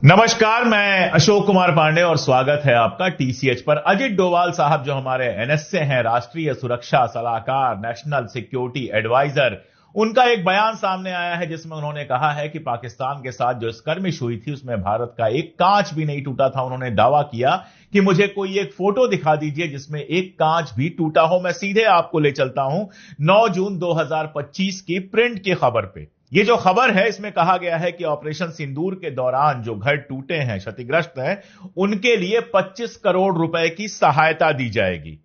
नमस्कार, मैं अशोक कुमार पांडे और स्वागत है आपका टीसीएच पर। अजित डोभाल साहब जो हमारे एनएसए हैं, राष्ट्रीय सुरक्षा सलाहकार, नेशनल सिक्योरिटी एडवाइजर, उनका एक बयान सामने आया है जिसमें उन्होंने कहा है कि पाकिस्तान के साथ जो स्कर्मिश हुई थी उसमें भारत का एक कांच भी नहीं टूटा था। उन्होंने दावा किया कि मुझे कोई एक फोटो दिखा दीजिए जिसमें एक कांच भी टूटा हो। मैं सीधे आपको ले चलता हूं 9 जून 2025 की प्रिंट की खबर पे। ये जो खबर है इसमें कहा गया है कि ऑपरेशन सिंदूर के दौरान जो घर टूटे हैं, क्षतिग्रस्त हैं, उनके लिए 25 करोड़ रुपए की सहायता दी जाएगी।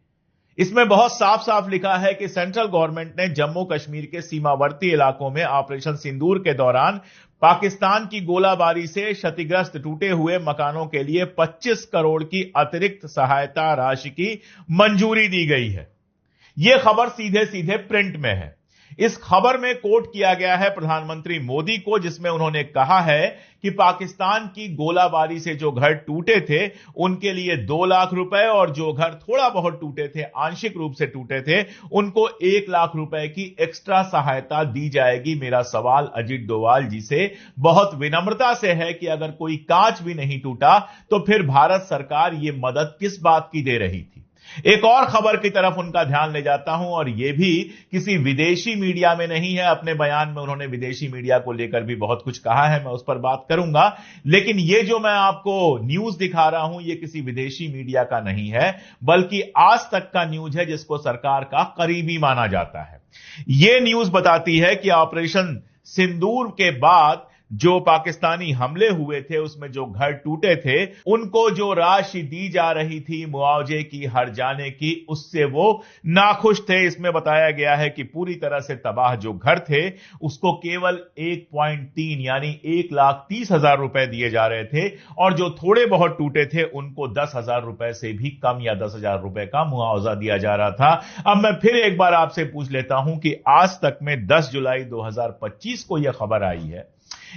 इसमें बहुत साफ साफ लिखा है कि सेंट्रल गवर्नमेंट ने जम्मू कश्मीर के सीमावर्ती इलाकों में ऑपरेशन सिंदूर के दौरान पाकिस्तान की गोलाबारी से क्षतिग्रस्त टूटे हुए मकानों के लिए 25 करोड़ की अतिरिक्त सहायता राशि की मंजूरी दी गई है। यह खबर सीधे सीधे प्रिंट में है। इस खबर में कोट किया गया है प्रधानमंत्री मोदी को, जिसमें उन्होंने कहा है कि पाकिस्तान की गोलाबारी से जो घर टूटे थे उनके लिए 2 लाख रुपए और जो घर थोड़ा बहुत टूटे थे, आंशिक रूप से टूटे थे, उनको 1 लाख रुपए की एक्स्ट्रा सहायता दी जाएगी। मेरा सवाल अजित डोभाल जी से बहुत विनम्रता से है कि अगर कोई कांच भी नहीं टूटा तो फिर भारत सरकार यह मदद किस बात की दे रही थी। एक और खबर की तरफ उनका ध्यान ले जाता हूं, और यह भी किसी विदेशी मीडिया में नहीं है। अपने बयान में उन्होंने विदेशी मीडिया को लेकर भी बहुत कुछ कहा है, मैं उस पर बात करूंगा। लेकिन यह जो मैं आपको न्यूज दिखा रहा हूं, यह किसी विदेशी मीडिया का नहीं है, बल्कि आज तक का न्यूज है, जिसको सरकार का करीबी माना जाता है। यह न्यूज बताती है कि ऑपरेशन सिंदूर के बाद जो पाकिस्तानी हमले हुए थे उसमें जो घर टूटे थे उनको जो राशि दी जा रही थी मुआवजे की, हर जाने की, उससे वो नाखुश थे। इसमें बताया गया है कि पूरी तरह से तबाह जो घर थे उसको केवल 1.3 यानी 1,30,000 रुपए दिए जा रहे थे, और जो थोड़े बहुत टूटे थे उनको 10,000 रुपए से भी कम या 10,000 रुपए का मुआवजा दिया जा रहा था। अब मैं फिर एक बार आपसे पूछ लेता हूं कि आज तक में 10 जुलाई 2025 को यह खबर आई है,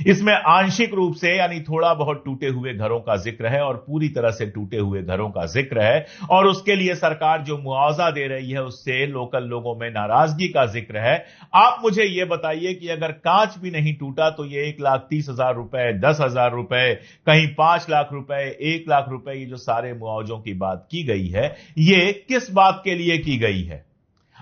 इसमें आंशिक रूप से यानी थोड़ा बहुत टूटे हुए घरों का जिक्र है और पूरी तरह से टूटे हुए घरों का जिक्र है, और उसके लिए सरकार जो मुआवजा दे रही है उससे लोकल लोगों में नाराजगी का जिक्र है। आप मुझे यह बताइए कि अगर कांच भी नहीं टूटा तो ये 1,30,000 रुपए, 10,000 रुपए, कहीं 5 लाख रुपए, 1 लाख रुपए, ये जो सारे मुआवजों की बात की गई है ये किस बात के लिए की गई है?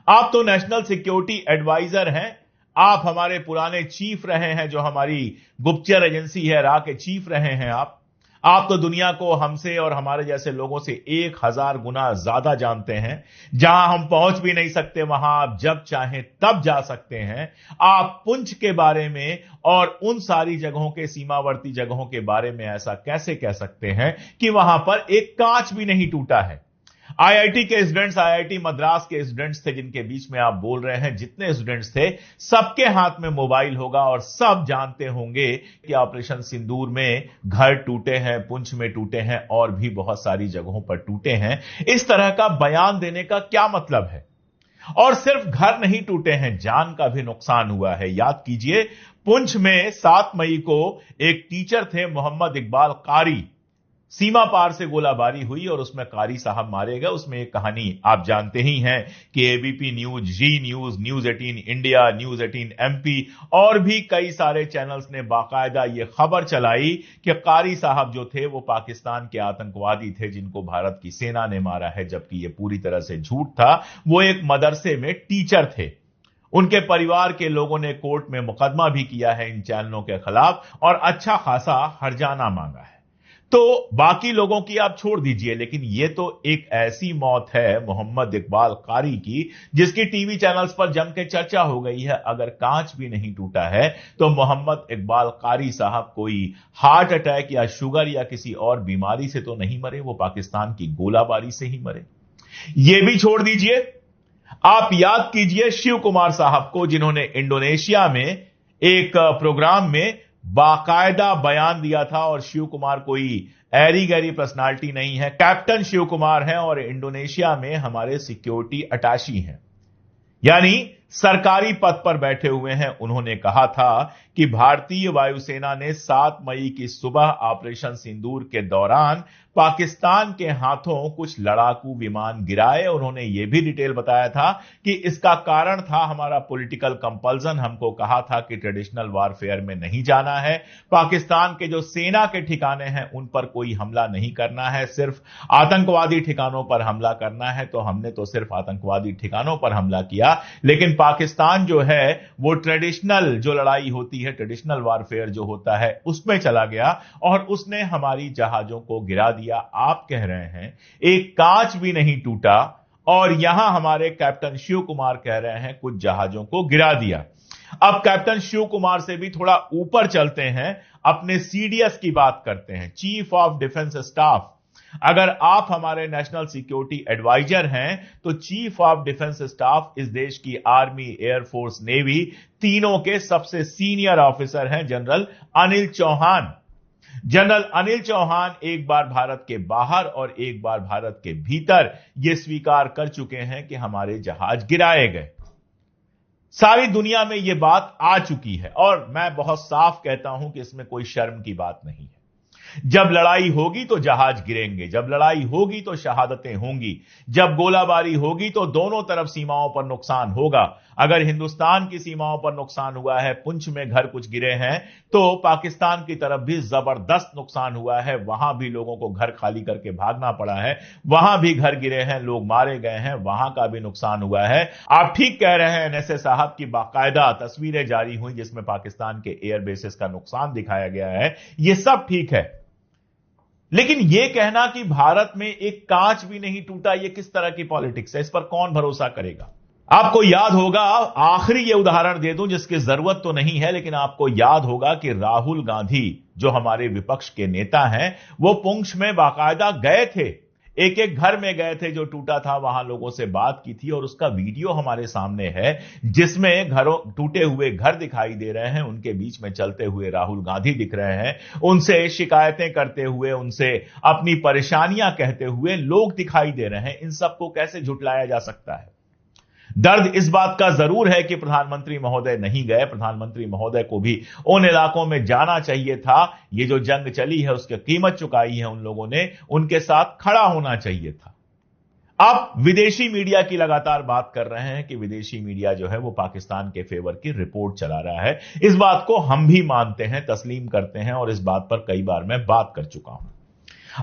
आप तो नेशनल सिक्योरिटी एडवाइजर हैं, आप हमारे पुराने चीफ रहे हैं, जो हमारी गुप्तचर एजेंसी है रा के चीफ रहे हैं। आप तो दुनिया को हमसे और हमारे जैसे लोगों से 1000 गुना ज्यादा जानते हैं। जहां हम पहुंच भी नहीं सकते वहां आप जब चाहें तब जा सकते हैं। आप पुंछ के बारे में और उन सारी जगहों के, सीमावर्ती जगहों के बारे में ऐसा कैसे कह सकते हैं कि वहां पर एक कांच भी नहीं टूटा है? आईआईटी के स्टूडेंट्स, आईआईटी मद्रास के स्टूडेंट्स थे जिनके बीच में आप बोल रहे हैं, जितने स्टूडेंट्स थे सबके हाथ में मोबाइल होगा और सब जानते होंगे कि ऑपरेशन सिंदूर में घर टूटे हैं, पुंछ में टूटे हैं और भी बहुत सारी जगहों पर टूटे हैं। इस तरह का बयान देने का क्या मतलब है? और सिर्फ घर नहीं टूटे हैं, जान का भी नुकसान हुआ है। याद कीजिए, पुंछ में 7 मई को एक टीचर थे मोहम्मद इकबाल कारी, सीमा पार से गोलाबारी हुई और उसमें कारी साहब मारे गए। उसमें एक कहानी आप जानते ही हैं कि ABP news, Zee news, news 18 India, news 18 MP और भी कई सारे चैनल्स ने बाकायदा यह खबर चलाई कि कारी साहब जो थे वो पाकिस्तान के आतंकवादी थे जिनको भारत की सेना ने मारा है, जबकि यह पूरी तरह से झूठ था। वो एक मदरसे में टीचर थे। उनके परिवार के लोगों ने कोर्ट में मुकदमा भी किया है इन चैनलों के खिलाफ और अच्छा खासा हर्जाना मांगा है। तो बाकी लोगों की आप छोड़ दीजिए, लेकिन यह तो एक ऐसी मौत है मोहम्मद इकबाल कारी की जिसकी टीवी चैनल्स पर जम के चर्चा हो गई है। अगर कांच भी नहीं टूटा है तो मोहम्मद इकबाल कारी साहब कोई हार्ट अटैक या शुगर या किसी और बीमारी से तो नहीं मरे, वो पाकिस्तान की गोलाबारी से ही मरे। यह भी छोड़ दीजिए, आप याद कीजिए शिव कुमार साहब को, जिन्होंने इंडोनेशिया में एक प्रोग्राम में बाकायदा बयान दिया था। और शिव कुमार कोई ऐरी गैरी पर्सनालिटी नहीं है, कैप्टन शिव कुमार हैं और इंडोनेशिया में हमारे सिक्योरिटी अटैची हैं। यानी सरकारी पद पर बैठे हुए हैं। उन्होंने कहा था कि भारतीय वायुसेना ने 7 मई की सुबह ऑपरेशन सिंदूर के दौरान पाकिस्तान के हाथों कुछ लड़ाकू विमान गिराए। उन्होंने यह भी डिटेल बताया था कि इसका कारण था हमारा पॉलिटिकल कंपल्सन। हमको कहा था कि ट्रेडिशनल वारफेयर में नहीं जाना है, पाकिस्तान के जो सेना के ठिकाने हैं उन पर कोई हमला नहीं करना है, सिर्फ आतंकवादी ठिकानों पर हमला करना है। तो हमने तो सिर्फ आतंकवादी ठिकानों पर हमला किया, लेकिन पाकिस्तान जो है वो ट्रेडिशनल जो लड़ाई होती है, ट्रेडिशनल वारफेयर जो होता है उसमें चला गया और उसने हमारी जहाजों को गिरा दिया। आप कह रहे हैं एक कांच भी नहीं टूटा और यहां हमारे कैप्टन शिव कुमार कह रहे हैं कुछ जहाजों को गिरा दिया। अब कैप्टन शिव कुमार से भी थोड़ा ऊपर चलते हैं, अपने सीडीएस की बात करते हैं, चीफ ऑफ डिफेंस स्टाफ। अगर आप हमारे नेशनल सिक्योरिटी एडवाइजर हैं तो चीफ ऑफ डिफेंस स्टाफ इस देश की आर्मी, एयरफोर्स, नेवी तीनों के सबसे सीनियर ऑफिसर हैं जनरल अनिल चौहान। जनरल अनिल चौहान एक बार भारत के बाहर और एक बार भारत के भीतर यह स्वीकार कर चुके हैं कि हमारे जहाज गिराए गए। सारी दुनिया में यह बात आ चुकी है और मैं बहुत साफ कहता हूं कि इसमें कोई शर्म की बात नहीं है। जब लड़ाई होगी तो जहाज गिरेंगे, जब लड़ाई होगी तो शहादतें होंगी, जब गोलाबारी होगी तो दोनों तरफ सीमाओं पर नुकसान होगा। अगर हिंदुस्तान की सीमाओं पर नुकसान हुआ है, पुंछ में घर कुछ गिरे हैं, तो पाकिस्तान की तरफ भी जबरदस्त नुकसान हुआ है। वहां भी लोगों को घर खाली करके भागना पड़ा है, वहां भी घर गिरे हैं, लोग मारे गए हैं, वहां का भी नुकसान हुआ है। आप ठीक कह रहे हैं, एनएसए साहब की बाकायदा तस्वीरें जारी हुई जिसमें पाकिस्तान के एयर बेसेस का नुकसान दिखाया गया है, यह सब ठीक है। लेकिन यह कहना कि भारत में एक कांच भी नहीं टूटा, यह किस तरह की पॉलिटिक्स है? इस पर कौन भरोसा करेगा? आपको याद होगा, आखिरी यह उदाहरण दे दूं जिसकी जरूरत तो नहीं है, लेकिन आपको याद होगा कि राहुल गांधी जो हमारे विपक्ष के नेता हैं, वो पुंछ में बाकायदा गए थे, एक एक घर में गए थे जो टूटा था, वहां लोगों से बात की थी और उसका वीडियो हमारे सामने है जिसमें टूटे हुए घर दिखाई दे रहे हैं, उनके बीच में चलते हुए राहुल गांधी दिख रहे हैं, उनसे शिकायतें करते हुए, उनसे अपनी परेशानियां कहते हुए लोग दिखाई दे रहे हैं। इन सबको कैसे झुटलाया जा सकता है? दर्द इस बात का जरूर है कि प्रधानमंत्री महोदय नहीं गए। प्रधानमंत्री महोदय को भी उन इलाकों में जाना चाहिए था। ये जो जंग चली है उसकी कीमत चुकाई है उन लोगों ने, उनके साथ खड़ा होना चाहिए था। आप विदेशी मीडिया की लगातार बात कर रहे हैं कि विदेशी मीडिया जो है वो पाकिस्तान के फेवर की रिपोर्ट चला रहा है। इस बात को हम भी मानते हैं, तस्लीम करते हैं और इस बात पर कई बार मैं बात कर चुका हूं।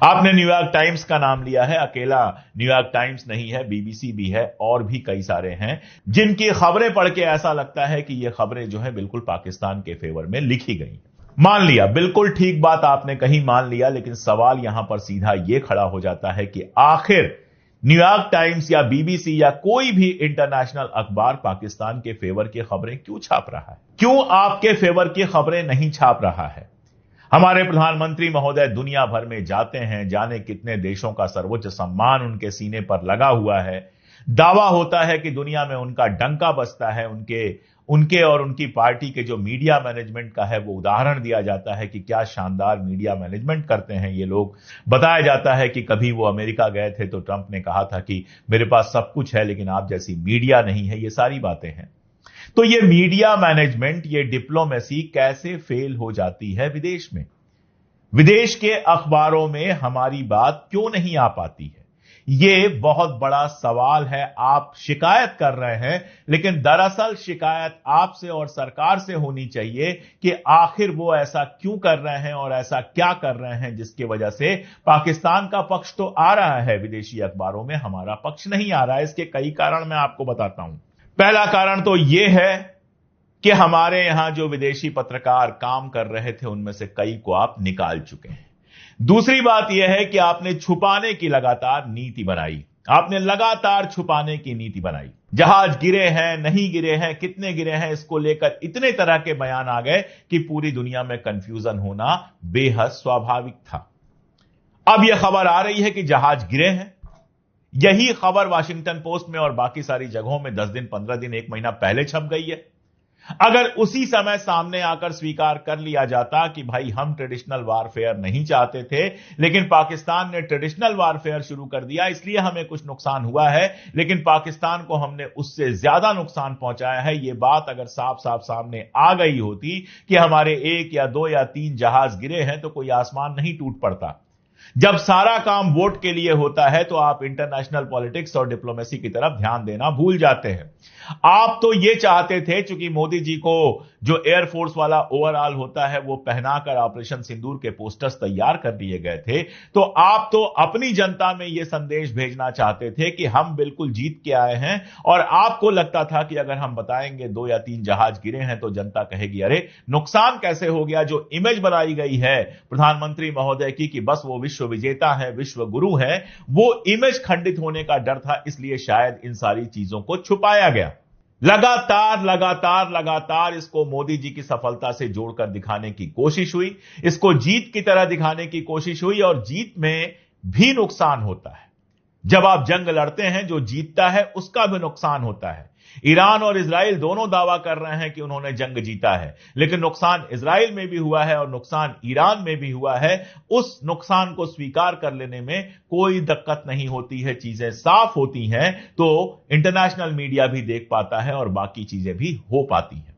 आपने न्यूयॉर्क टाइम्स का नाम लिया है, अकेला न्यूयॉर्क टाइम्स नहीं है, बीबीसी भी है और भी कई सारे हैं जिनकी खबरें पढ़ के ऐसा लगता है कि ये खबरें जो है बिल्कुल पाकिस्तान के फेवर में लिखी गई। मान लिया, बिल्कुल ठीक बात आपने कही, मान लिया, लेकिन सवाल यहां पर सीधा यह खड़ा हो जाता है कि आखिर न्यूयॉर्क टाइम्स या बीबीसी या कोई भी इंटरनेशनल अखबार पाकिस्तान के फेवर की खबरें क्यों छाप रहा है? क्यों आपके फेवर की खबरें नहीं छाप रहा है? हमारे प्रधानमंत्री महोदय दुनिया भर में जाते हैं, जाने कितने देशों का सर्वोच्च सम्मान उनके सीने पर लगा हुआ है। दावा होता है कि दुनिया में उनका डंका बजता है, उनके और उनकी पार्टी के जो मीडिया मैनेजमेंट का है वो उदाहरण दिया जाता है कि क्या शानदार मीडिया मैनेजमेंट करते हैं ये लोग। बताया जाता है कि कभी वो अमेरिका गए थे तो ट्रंप ने कहा था कि मेरे पास सब कुछ है लेकिन आप जैसी मीडिया नहीं है। ये सारी बातें हैं। तो ये मीडिया मैनेजमेंट, ये डिप्लोमेसी कैसे फेल हो जाती है विदेश में? विदेश के अखबारों में हमारी बात क्यों नहीं आ पाती है? ये बहुत बड़ा सवाल है। आप शिकायत कर रहे हैं, लेकिन दरअसल शिकायत आपसे और सरकार से होनी चाहिए कि आखिर वो ऐसा क्यों कर रहे हैं और ऐसा क्या कर रहे हैं जिसकी वजह से पाकिस्तान का पक्ष तो आ रहा है विदेशी अखबारों में, हमारा पक्ष नहीं आ रहा है। इसके कई कारण मैं आपको बताता हूं। पहला कारण तो यह है कि हमारे यहां जो विदेशी पत्रकार काम कर रहे थे उनमें से कई को आप निकाल चुके हैं। दूसरी बात यह है कि आपने छुपाने की लगातार नीति बनाई, आपने लगातार छुपाने की नीति बनाई। जहाज गिरे हैं, नहीं गिरे हैं, कितने गिरे हैं, इसको लेकर इतने तरह के बयान आ गए कि पूरी दुनिया में कंफ्यूजन होना बेहद स्वाभाविक था। अब यह खबर आ रही है कि जहाज गिरे हैं। यही खबर वाशिंगटन पोस्ट में और बाकी सारी जगहों में 10 दिन, 15 दिन, 1 महीना पहले छप गई है। अगर उसी समय सामने आकर स्वीकार कर लिया जाता कि भाई हम ट्रेडिशनल वारफेयर नहीं चाहते थे, लेकिन पाकिस्तान ने ट्रेडिशनल वारफेयर शुरू कर दिया, इसलिए हमें कुछ नुकसान हुआ है, लेकिन पाकिस्तान को हमने उससे ज्यादा नुकसान पहुंचाया है, यह बात अगर साफ साफ सामने आ गई होती कि हमारे 1 या 2 या 3 जहाज गिरे हैं तो कोई आसमान नहीं टूट पड़ता। जब सारा काम वोट के लिए होता है तो आप इंटरनेशनल पॉलिटिक्स और डिप्लोमेसी की तरफ ध्यान देना भूल जाते हैं। आप तो यह चाहते थे, चूंकि मोदी जी को जो एयरफोर्स वाला ओवरऑल होता है वो पहनाकर ऑपरेशन सिंदूर के पोस्टर्स तैयार कर दिए गए थे, तो आप तो अपनी जनता में यह संदेश भेजना चाहते थे कि हम बिल्कुल जीत के आए हैं, और आपको लगता था कि अगर हम बताएंगे 2 या 3 जहाज गिरे हैं तो जनता कहेगी अरे नुकसान कैसे हो गया। जो इमेज बनाई गई है प्रधानमंत्री महोदय की कि बस वो विश्व विजेता है, विश्व गुरु है, वो इमेज खंडित होने का डर था, इसलिए शायद इन सारी चीजों को छुपाया गया। लगातार इसको मोदी जी की सफलता से जोड़कर दिखाने की कोशिश हुई, इसको जीत की तरह दिखाने की कोशिश हुई, और जीत में भी नुकसान होता है। जब आप जंग लड़ते हैं, जो जीतता है उसका भी नुकसान होता है। ईरान और इजराइल दोनों दावा कर रहे हैं कि उन्होंने जंग जीता है, लेकिन नुकसान इजराइल में भी हुआ है और नुकसान ईरान में भी हुआ है। उस नुकसान को स्वीकार कर लेने में कोई दिक्कत नहीं होती है, चीजें साफ होती हैं, तो इंटरनेशनल मीडिया भी देख पाता है और बाकी चीजें भी हो पाती हैं।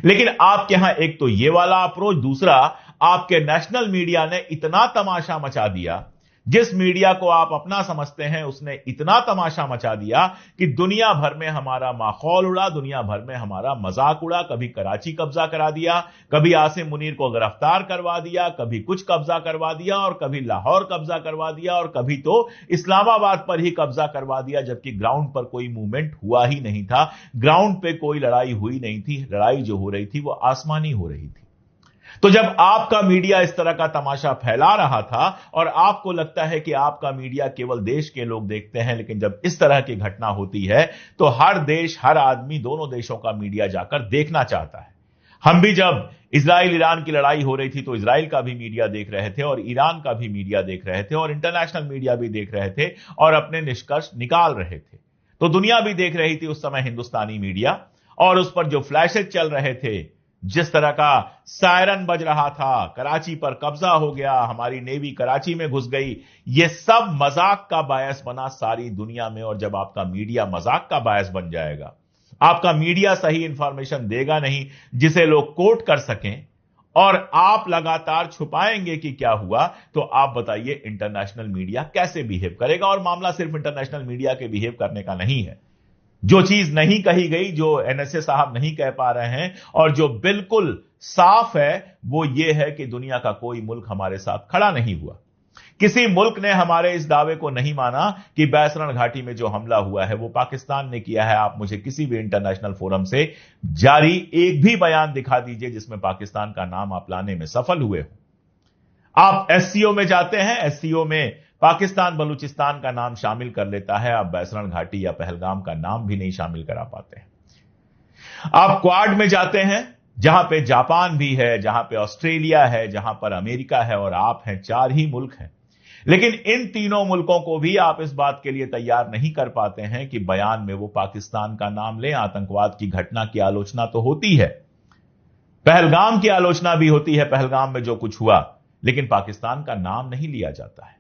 लेकिन आपके यहां एक तो ये वाला अप्रोच, दूसरा आपके नेशनल मीडिया ने इतना तमाशा मचा दिया, जिस मीडिया को आप अपना समझते हैं उसने इतना तमाशा मचा दिया कि दुनिया भर में हमारा माहौल उड़ा, दुनिया भर में हमारा मजाक उड़ा। कभी कराची कब्जा करा दिया, कभी आसिम मुनीर को गिरफ्तार करवा दिया, कभी कुछ कब्जा करवा दिया, और कभी लाहौर कब्जा करवा दिया, और कभी तो इस्लामाबाद पर ही कब्जा करवा दिया, जबकि ग्राउंड पर कोई मूवमेंट हुआ ही नहीं था, ग्राउंड पे कोई लड़ाई हुई नहीं थी। लड़ाई जो हो रही थी वो आसमानी हो रही थी। तो जब आपका मीडिया इस तरह का तमाशा फैला रहा था और आपको लगता है कि आपका मीडिया केवल देश के लोग देखते हैं, लेकिन जब इस तरह की घटना होती है तो हर देश, हर आदमी, दोनों देशों का मीडिया जाकर देखना चाहता है। हम भी जब इजराइल ईरान की लड़ाई हो रही थी तो इजराइल का भी मीडिया देख रहे थे और ईरान का भी मीडिया देख रहे थे और इंटरनेशनल मीडिया भी देख रहे थे और अपने निष्कर्ष निकाल रहे थे। तो दुनिया भी देख रही थी उस समय हिंदुस्तानी मीडिया, और उस पर जो फ्लैशेज चल रहे थे, जिस तरह का सायरन बज रहा था, कराची पर कब्जा हो गया, हमारी नेवी कराची में घुस गई, यह सब मजाक का बायस बना सारी दुनिया में। और जब आपका मीडिया मजाक का बायस बन जाएगा, आपका मीडिया सही इंफॉर्मेशन देगा नहीं जिसे लोग कोट कर सकें, और आप लगातार छुपाएंगे कि क्या हुआ, तो आप बताइए इंटरनेशनल मीडिया कैसे बिहेव करेगा। और मामला सिर्फ इंटरनेशनल मीडिया के बिहेव करने का नहीं है। जो चीज नहीं कही गई, जो एनएसए साहब नहीं कह पा रहे हैं, और जो बिल्कुल साफ है, वो ये है कि दुनिया का कोई मुल्क हमारे साथ खड़ा नहीं हुआ। किसी मुल्क ने हमारे इस दावे को नहीं माना कि बैसरण घाटी में जो हमला हुआ है वो पाकिस्तान ने किया है। आप मुझे किसी भी इंटरनेशनल फोरम से जारी एक भी बयान दिखा दीजिए जिसमें पाकिस्तान का नाम आप लाने में सफल हुए हो। आप एससीओ में जाते हैं, एससीओ में पाकिस्तान बलूचिस्तान का नाम शामिल कर लेता है, आप बैसरण घाटी या पहलगाम का नाम भी नहीं शामिल करा पाते हैं। आप क्वाड में जाते हैं, जहां पे जापान भी है, जहां पे ऑस्ट्रेलिया है, जहां पर अमेरिका है, और आप हैं, 4 ही मुल्क हैं। लेकिन इन तीनों मुल्कों को भी आप इस बात के लिए तैयार नहीं कर पाते हैं कि बयान में वो पाकिस्तान का नाम लें। आतंकवाद की घटना की आलोचना तो होती है, पहलगाम की आलोचना भी होती है, पहलगाम में जो कुछ हुआ, लेकिन पाकिस्तान का नाम नहीं लिया जाता है।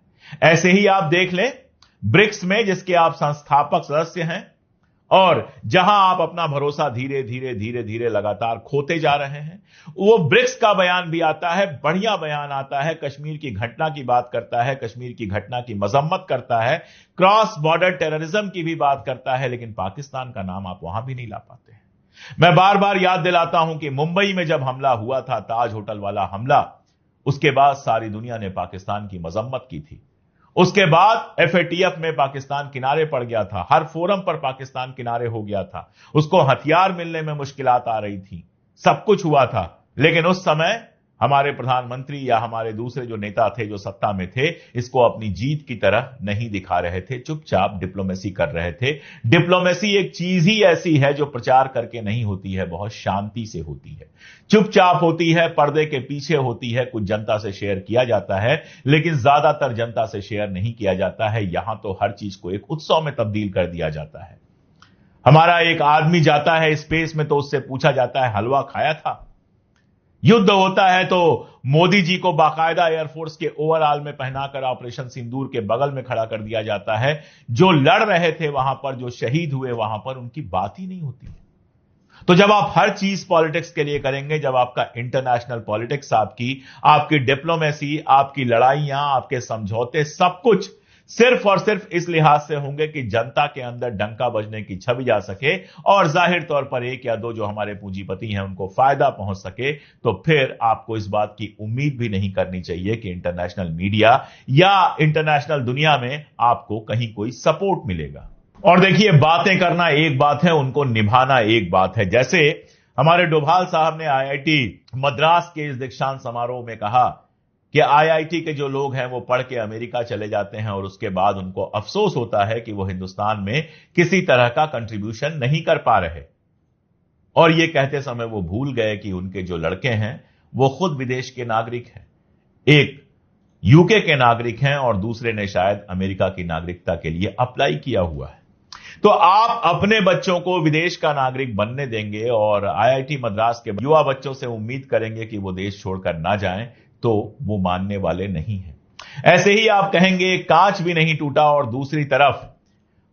ऐसे ही आप देख लें ब्रिक्स में, जिसके आप संस्थापक सदस्य हैं, और जहां आप अपना भरोसा धीरे धीरे लगातार खोते जा रहे हैं, वो ब्रिक्स का बयान भी आता है, बढ़िया बयान आता है, कश्मीर की घटना की बात करता है, कश्मीर की घटना की मजम्मत करता है, क्रॉस बॉर्डर टेररिज्म की भी बात करता है, लेकिन पाकिस्तान का नाम आप वहां भी नहीं ला पाते हैं। मैं बार बार याद दिलाता हूं कि मुंबई में जब हमला हुआ था, ताज होटल वाला हमला, उसके बाद सारी दुनिया ने पाकिस्तान की मजम्मत की थी। उसके बाद एफएटीएफ में पाकिस्तान किनारे पड़ गया था, हर फोरम पर पाकिस्तान किनारे हो गया था, उसको हथियार मिलने में मुश्किलात आ रही थी, सब कुछ हुआ था। लेकिन उस समय हमारे प्रधानमंत्री या हमारे दूसरे जो नेता थे, जो सत्ता में थे, इसको अपनी जीत की तरह नहीं दिखा रहे थे, चुपचाप डिप्लोमेसी कर रहे थे। डिप्लोमेसी एक चीज ही ऐसी है जो प्रचार करके नहीं होती है, बहुत शांति से होती है, चुपचाप होती है, पर्दे के पीछे होती है, कुछ जनता से शेयर किया जाता है, लेकिन ज्यादातर जनता से शेयर नहीं किया जाता है। यहां तो हर चीज को एक उत्सव में तब्दील कर दिया जाता है। हमारा एक आदमी जाता है स्पेस में तो उससे पूछा जाता है हलवा खाया था। युद्ध होता है तो मोदी जी को बाकायदा एयरफोर्स के ओवरऑल में पहनाकर ऑपरेशन सिंदूर के बगल में खड़ा कर दिया जाता है। जो लड़ रहे थे वहां पर, जो शहीद हुए वहां पर, उनकी बात ही नहीं होती। तो जब आप हर चीज पॉलिटिक्स के लिए करेंगे, जब आपका इंटरनेशनल पॉलिटिक्स, आपकी डिप्लोमेसी, आपकी लड़ाइयां, आपके समझौते, सब कुछ सिर्फ और सिर्फ इस लिहाज से होंगे कि जनता के अंदर डंका बजने की छवि जा सके और जाहिर तौर पर एक या दो जो हमारे पूंजीपति हैं उनको फायदा पहुंच सके, तो फिर आपको इस बात की उम्मीद भी नहीं करनी चाहिए कि इंटरनेशनल मीडिया या इंटरनेशनल दुनिया में आपको कहीं कोई सपोर्ट मिलेगा। और देखिए, बातें करना एक बात है, उनको निभाना एक बात है। जैसे हमारे डोभाल साहब ने आईआईटी मद्रास के इस दीक्षांत समारोह में कहा कि आईआईटी के जो लोग हैं वो पढ़ के अमेरिका चले जाते हैं और उसके बाद उनको अफसोस होता है कि वो हिंदुस्तान में किसी तरह का कंट्रीब्यूशन नहीं कर पा रहे। और ये कहते समय वो भूल गए कि उनके जो लड़के हैं वो खुद विदेश के नागरिक हैं। एक यूके के नागरिक हैं और दूसरे ने शायद अमेरिका की नागरिकता के लिए अप्लाई किया हुआ है। तो आप अपने बच्चों को विदेश का नागरिक बनने देंगे और आईआईटी मद्रास के युवा बच्चों से उम्मीद करेंगे कि वो देश छोड़कर ना जाएं, तो वो मानने वाले नहीं हैं। ऐसे ही आप कहेंगे कांच भी नहीं टूटा और दूसरी तरफ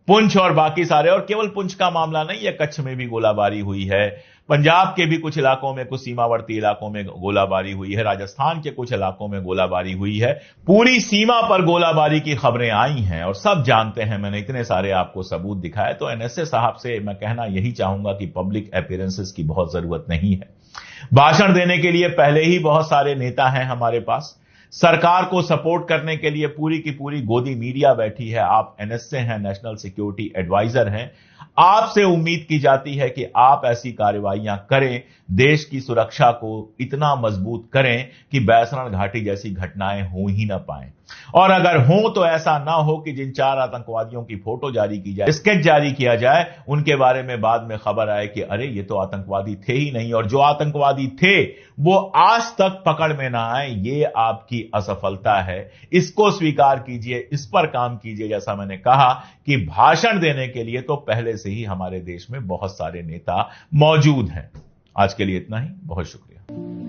पुंछ और बाकी सारे, और केवल पुंछ का मामला नहीं है, कच्छ में भी गोलाबारी हुई है, पंजाब के भी कुछ इलाकों में, कुछ सीमावर्ती इलाकों में गोलाबारी हुई है, राजस्थान के कुछ इलाकों में गोलाबारी हुई है। पूरी सीमा पर गोलाबारी की खबरें आई हैं और सब जानते हैं। मैंने इतने सारे आपको सबूत दिखाए। तो एनएसए साहब से मैं कहना यही चाहूंगा कि पब्लिक अपीयरेंसेस की बहुत जरूरत नहीं है। भाषण देने के लिए पहले ही बहुत सारे नेता हैं हमारे पास। सरकार को सपोर्ट करने के लिए पूरी की पूरी गोदी मीडिया बैठी है। आप एनएसए हैं, नेशनल सिक्योरिटी एडवाइजर हैं। आपसे उम्मीद की जाती है कि आप ऐसी कार्रवाइयां करें, देश की सुरक्षा को इतना मजबूत करें कि बैसरण घाटी जैसी घटनाएं हो ही ना पाएं। और अगर हो तो ऐसा ना हो कि जिन 4 आतंकवादियों की फोटो जारी की जाए, स्केच जारी किया जाए, उनके बारे में बाद में खबर आए कि अरे ये तो आतंकवादी थे ही नहीं, और जो आतंकवादी थे वो आज तक पकड़ में ना आए। ये आपकी असफलता है, इसको स्वीकार कीजिए, इस पर काम कीजिए। जैसा मैंने कहा कि भाषण देने के लिए तो पहले से ही हमारे देश में बहुत सारे नेता मौजूद हैं। आज के लिए इतना ही, बहुत शुक्रिया।